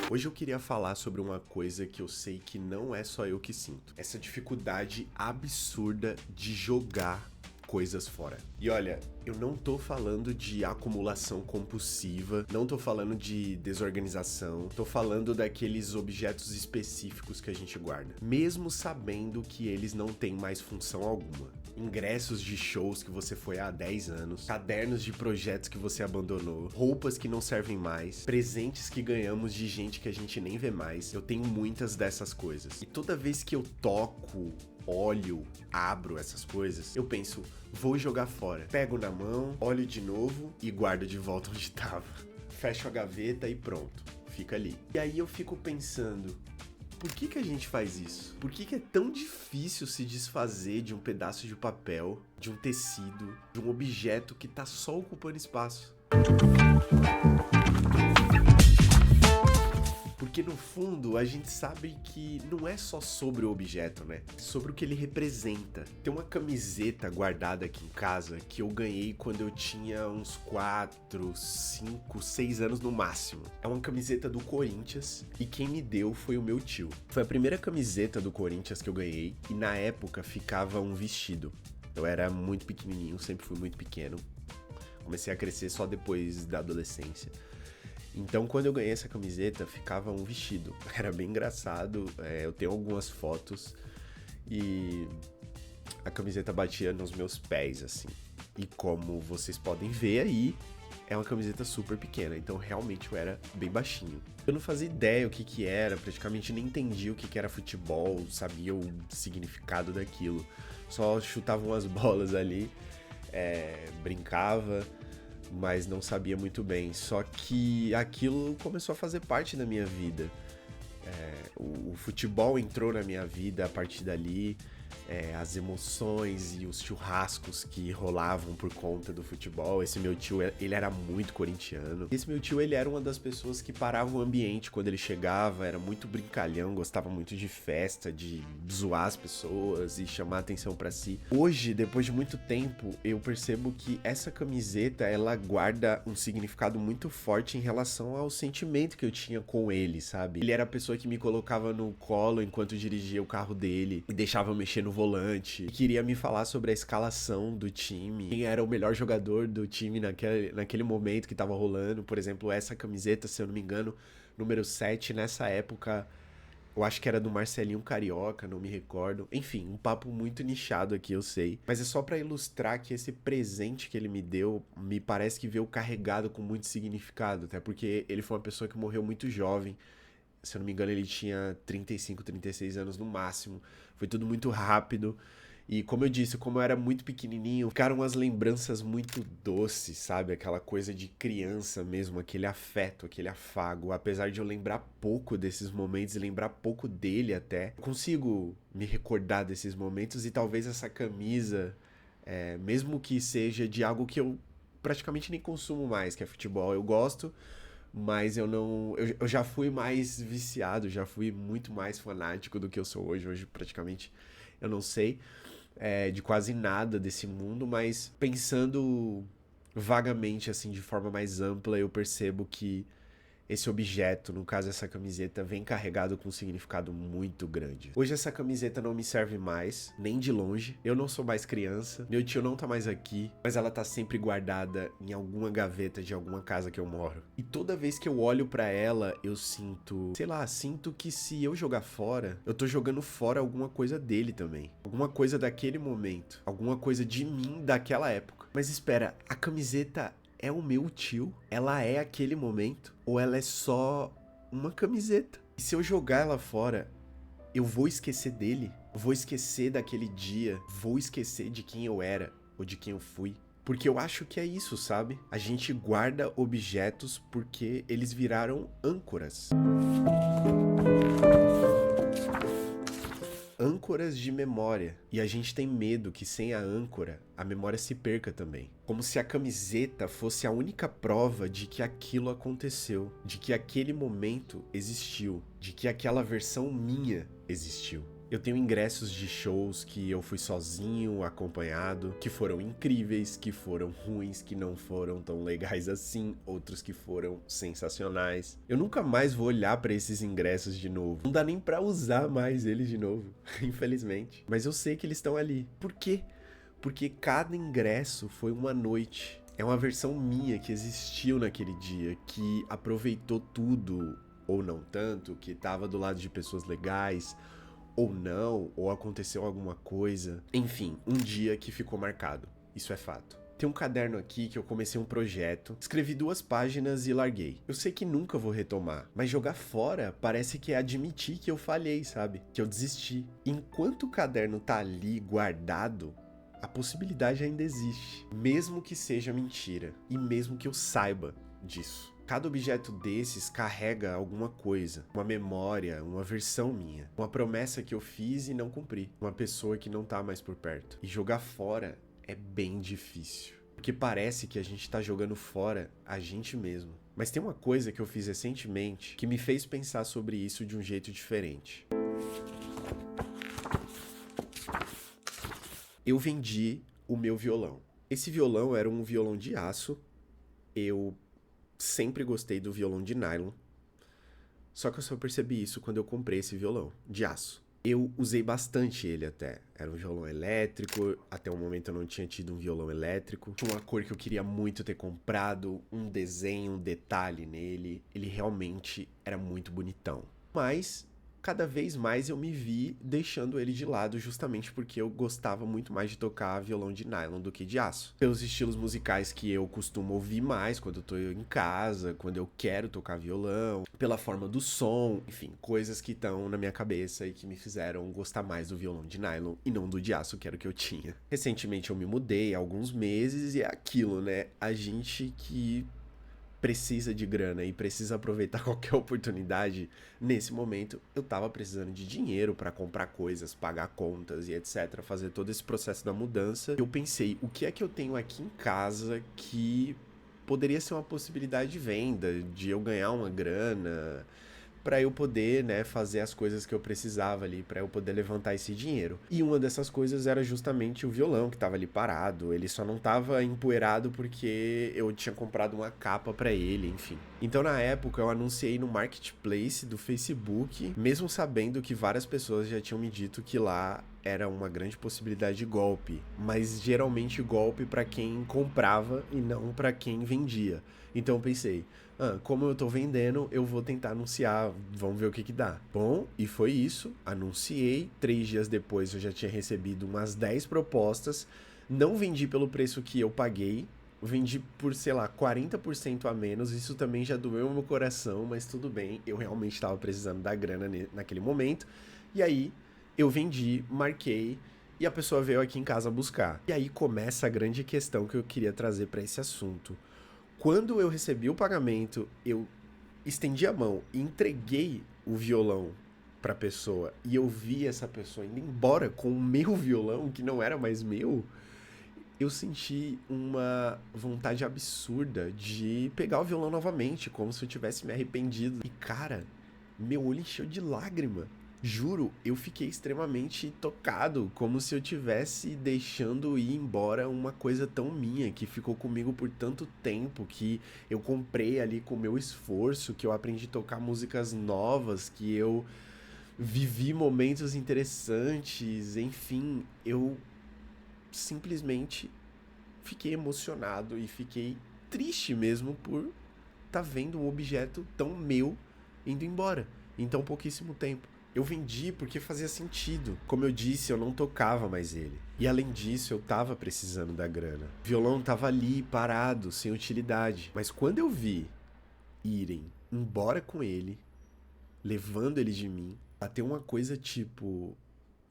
Hoje eu queria falar sobre uma coisa que eu sei que não é só eu que sinto. Essa dificuldade absurda de jogar coisas fora. E olha, eu não tô falando de acumulação compulsiva, não tô falando de desorganização, tô falando daqueles objetos específicos que a gente guarda, mesmo sabendo que eles não têm mais função alguma. Ingressos de shows que você foi há 10 anos, cadernos de projetos que você abandonou, roupas que não servem mais, presentes que ganhamos de gente que a gente nem vê mais. Eu tenho muitas dessas coisas. E toda vez que eu toco, olho, abro essas coisas, eu penso, vou jogar fora. Pego na mão, olho de novo e guardo de volta onde tava. Fecho a gaveta e pronto, fica ali. E aí eu fico pensando, por que a gente faz isso? Por que é tão difícil se desfazer de um pedaço de papel, de um tecido, de um objeto que tá só ocupando espaço? Porque no fundo a gente sabe que não é só sobre o objeto, né? É sobre o que ele representa. Tem uma camiseta guardada aqui em casa que eu ganhei quando eu tinha uns 4, 5, 6 anos no máximo. É uma camiseta do Corinthians e quem me deu foi o meu tio. Foi a primeira camiseta do Corinthians que eu ganhei e na época ficava um vestido. Eu era muito pequenininho, sempre fui muito pequeno. Comecei a crescer só depois da adolescência. Então, quando eu ganhei essa camiseta, ficava um vestido. Era bem engraçado, eu tenho algumas fotos e a camiseta batia nos meus pés, assim. E como vocês podem ver aí, é uma camiseta super pequena, então realmente eu era bem baixinho. Eu não fazia ideia o que era, praticamente nem entendia o que era futebol, sabia o significado daquilo. Só chutava umas bolas ali, brincava, mas não sabia muito bem. Só que aquilo começou a fazer parte da minha vida. O futebol entrou na minha vida a partir dali. As emoções e os churrascos que rolavam por conta do futebol. Esse meu tio, ele era muito corintiano. Esse meu tio, ele era uma das pessoas que parava o ambiente quando ele chegava, era muito brincalhão, gostava muito de festa, de zoar as pessoas e chamar atenção pra si. Hoje, depois de muito tempo, eu percebo que essa camiseta, ela guarda um significado muito forte em relação ao sentimento que eu tinha com ele, sabe? Ele era a pessoa que me colocava no colo enquanto dirigia o carro dele e deixava eu mexer no volante, e queria me falar sobre a escalação do time, quem era o melhor jogador do time naquele momento que tava rolando. Por exemplo, essa camiseta, se eu não me engano, número 7, nessa época, eu acho que era do Marcelinho Carioca, não me recordo. Enfim, um papo muito nichado aqui, eu sei. Mas é só pra ilustrar que esse presente que ele me deu, me parece que veio carregado com muito significado, até porque ele foi uma pessoa que morreu muito jovem. Se eu não me engano, ele tinha 35, 36 anos no máximo. Foi tudo muito rápido. E como eu disse, como eu era muito pequenininho, ficaram umas lembranças muito doces, sabe? Aquela coisa de criança mesmo, aquele afeto, aquele afago. Apesar de eu lembrar pouco desses momentos e lembrar pouco dele até, eu consigo me recordar desses momentos e talvez essa camisa, mesmo que seja de algo que eu praticamente nem consumo mais, que é futebol, eu gosto, mas eu não. Eu já fui mais viciado, já fui muito mais fanático do que eu sou hoje. Hoje, praticamente, eu não sei de quase nada desse mundo, mas pensando vagamente, assim, de forma mais ampla, eu percebo que esse objeto, no caso essa camiseta, vem carregado com um significado muito grande. Hoje essa camiseta não me serve mais, nem de longe. Eu não sou mais criança, meu tio não tá mais aqui, mas ela tá sempre guardada em alguma gaveta de alguma casa que eu moro. E toda vez que eu olho pra ela, eu sinto, sei lá, sinto que se eu jogar fora, eu tô jogando fora alguma coisa dele também. Alguma coisa daquele momento, alguma coisa de mim daquela época. Mas espera, a camiseta é o meu tio? Ela é aquele momento? Ou ela é só uma camiseta? E se eu jogar ela fora, eu vou esquecer dele? Vou esquecer daquele dia? Vou esquecer de quem eu era ou de quem eu fui? Porque eu acho que é isso, sabe? A gente guarda objetos porque eles viraram âncoras. Âncoras de memória, e a gente tem medo que sem a âncora a memória se perca também. Como se a camiseta fosse a única prova de que aquilo aconteceu, de que aquele momento existiu, de que aquela versão minha existiu. Eu tenho ingressos de shows que eu fui sozinho, acompanhado, que foram incríveis, que foram ruins, que não foram tão legais assim, outros que foram sensacionais. Eu nunca mais vou olhar pra esses ingressos de novo. Não dá nem pra usar mais eles de novo, infelizmente. Mas eu sei que eles estão ali. Por quê? Porque cada ingresso foi uma noite. É uma versão minha que existiu naquele dia, que aproveitou tudo, ou não tanto, que tava do lado de pessoas legais, ou não, ou aconteceu alguma coisa. Enfim, um dia que ficou marcado. Isso é fato. Tem um caderno aqui que eu comecei um projeto, escrevi 2 páginas e larguei. Eu sei que nunca vou retomar, mas jogar fora parece que é admitir que eu falhei, sabe? Que eu desisti. Enquanto o caderno tá ali guardado, a possibilidade ainda existe, mesmo que seja mentira e mesmo que eu saiba disso. Cada objeto desses carrega alguma coisa, uma memória, uma versão minha, uma promessa que eu fiz e não cumpri, uma pessoa que não tá mais por perto. E jogar fora é bem difícil, porque parece que a gente tá jogando fora a gente mesmo. Mas tem uma coisa que eu fiz recentemente que me fez pensar sobre isso de um jeito diferente. Eu vendi o meu violão. Esse violão era um violão de aço. Eu sempre gostei do violão de nylon. Só que eu só percebi isso quando eu comprei esse violão de aço. Eu usei bastante ele até. Era um violão elétrico. Até o momento eu não tinha tido um violão elétrico. Tinha uma cor que eu queria muito ter comprado. Um desenho, um detalhe nele. Ele realmente era muito bonitão. Mas cada vez mais eu me vi deixando ele de lado justamente porque eu gostava muito mais de tocar violão de nylon do que de aço. Pelos estilos musicais que eu costumo ouvir mais quando eu tô em casa, quando eu quero tocar violão, pela forma do som, enfim, coisas que estão na minha cabeça e que me fizeram gostar mais do violão de nylon e não do de aço, que era o que eu tinha. Recentemente eu me mudei há alguns meses e é aquilo, né? A gente que precisa de grana e precisa aproveitar qualquer oportunidade, nesse momento eu tava precisando de dinheiro pra comprar coisas, pagar contas e etc, fazer todo esse processo da mudança. Eu pensei, o que é que eu tenho aqui em casa que poderia ser uma possibilidade de venda, de eu ganhar uma grana, pra eu poder, né, fazer as coisas que eu precisava ali, pra eu poder levantar esse dinheiro. E uma dessas coisas era justamente o violão que tava ali parado, ele só não tava empoeirado porque eu tinha comprado uma capa pra ele, enfim. Então na época eu anunciei no Marketplace do Facebook, mesmo sabendo que várias pessoas já tinham me dito que lá era uma grande possibilidade de golpe, mas geralmente golpe pra quem comprava e não pra quem vendia. Então eu pensei, como eu tô vendendo, eu vou tentar anunciar, vamos ver o que que dá. Bom, e foi isso, anunciei, 3 dias depois eu já tinha recebido umas 10 propostas, não vendi pelo preço que eu paguei, vendi por, sei lá, 40% a menos, isso também já doeu no meu coração, mas tudo bem, eu realmente estava precisando da grana naquele momento, e aí eu vendi, marquei, e a pessoa veio aqui em casa buscar. E aí começa a grande questão que eu queria trazer para esse assunto. Quando eu recebi o pagamento, eu estendi a mão e entreguei o violão pra pessoa e eu vi essa pessoa indo embora com o meu violão, que não era mais meu, eu senti uma vontade absurda de pegar o violão novamente, como se eu tivesse me arrependido. E cara, meu olho encheu de lágrima. Juro, eu fiquei extremamente tocado, como se eu tivesse deixando ir embora uma coisa tão minha, que ficou comigo por tanto tempo, que eu comprei ali com o meu esforço, que eu aprendi a tocar músicas novas, que eu vivi momentos interessantes, enfim, eu simplesmente fiquei emocionado e fiquei triste mesmo por tá vendo um objeto tão meu indo embora em tão pouquíssimo tempo. Eu vendi porque fazia sentido. Como eu disse, eu não tocava mais ele. E além disso, eu tava precisando da grana. O violão tava ali, parado, sem utilidade. Mas quando eu vi irem embora com ele, levando ele de mim, bateu uma coisa tipo: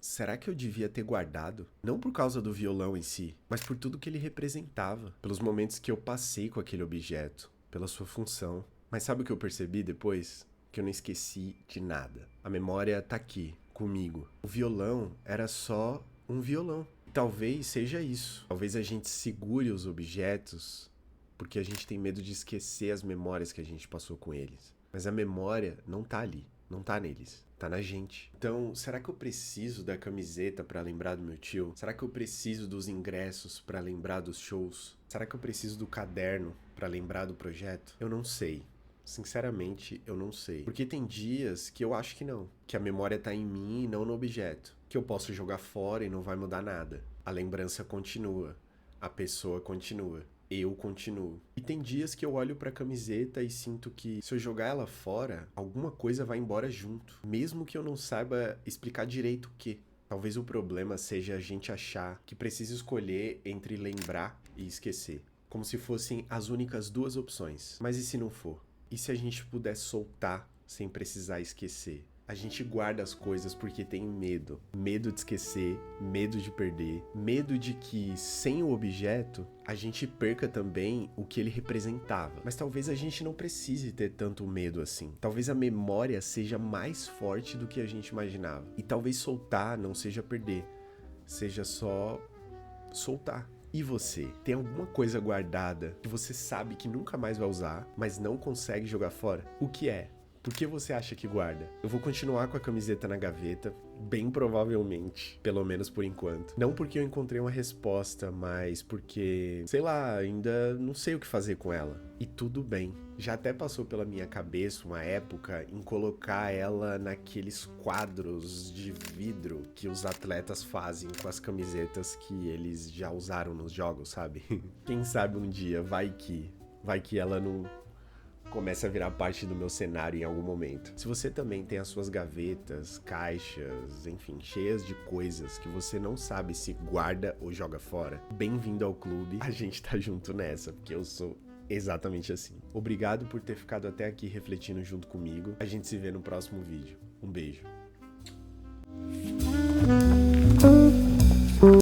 será que eu devia ter guardado? Não por causa do violão em si, mas por tudo que ele representava, pelos momentos que eu passei com aquele objeto, pela sua função. Mas sabe o que eu percebi depois? Que eu não esqueci de nada. A memória tá aqui, comigo. O violão era só um violão. Talvez seja isso. Talvez a gente segure os objetos porque a gente tem medo de esquecer as memórias que a gente passou com eles. Mas a memória não tá ali. Não tá neles, tá na gente. Então, será que eu preciso da camiseta pra lembrar do meu tio? Será que eu preciso dos ingressos pra lembrar dos shows? Será que eu preciso do caderno pra lembrar do projeto? Eu não sei. Sinceramente, eu não sei. Porque tem dias que eu acho que não. Que a memória tá em mim e não no objeto. Que eu posso jogar fora e não vai mudar nada. A lembrança continua. A pessoa continua. Eu continuo. E tem dias que eu olho pra camiseta e sinto que se eu jogar ela fora, alguma coisa vai embora junto. Mesmo que eu não saiba explicar direito o quê. Talvez o problema seja a gente achar que precisa escolher entre lembrar e esquecer. Como se fossem as únicas duas opções. Mas e se não for? E se a gente puder soltar sem precisar esquecer? A gente guarda as coisas porque tem medo. Medo de esquecer, medo de perder, medo de que sem o objeto a gente perca também o que ele representava. Mas talvez a gente não precise ter tanto medo assim. Talvez a memória seja mais forte do que a gente imaginava. E talvez soltar não seja perder, seja só soltar. E você? Tem alguma coisa guardada que você sabe que nunca mais vai usar, mas não consegue jogar fora? O que é? Por que você acha que guarda? Eu vou continuar com a camiseta na gaveta, bem provavelmente, pelo menos por enquanto. Não porque eu encontrei uma resposta, mas porque, sei lá, ainda não sei o que fazer com ela. E tudo bem. Já até passou pela minha cabeça uma época em colocar ela naqueles quadros de vidro que os atletas fazem com as camisetas que eles já usaram nos jogos, sabe? Quem sabe um dia, vai que ela não começa a virar parte do meu cenário em algum momento. Se você também tem as suas gavetas, caixas, enfim, cheias de coisas que você não sabe se guarda ou joga fora, bem-vindo ao clube. A gente tá junto nessa, porque eu sou exatamente assim. Obrigado por ter ficado até aqui refletindo junto comigo. A gente se vê no próximo vídeo. Um beijo.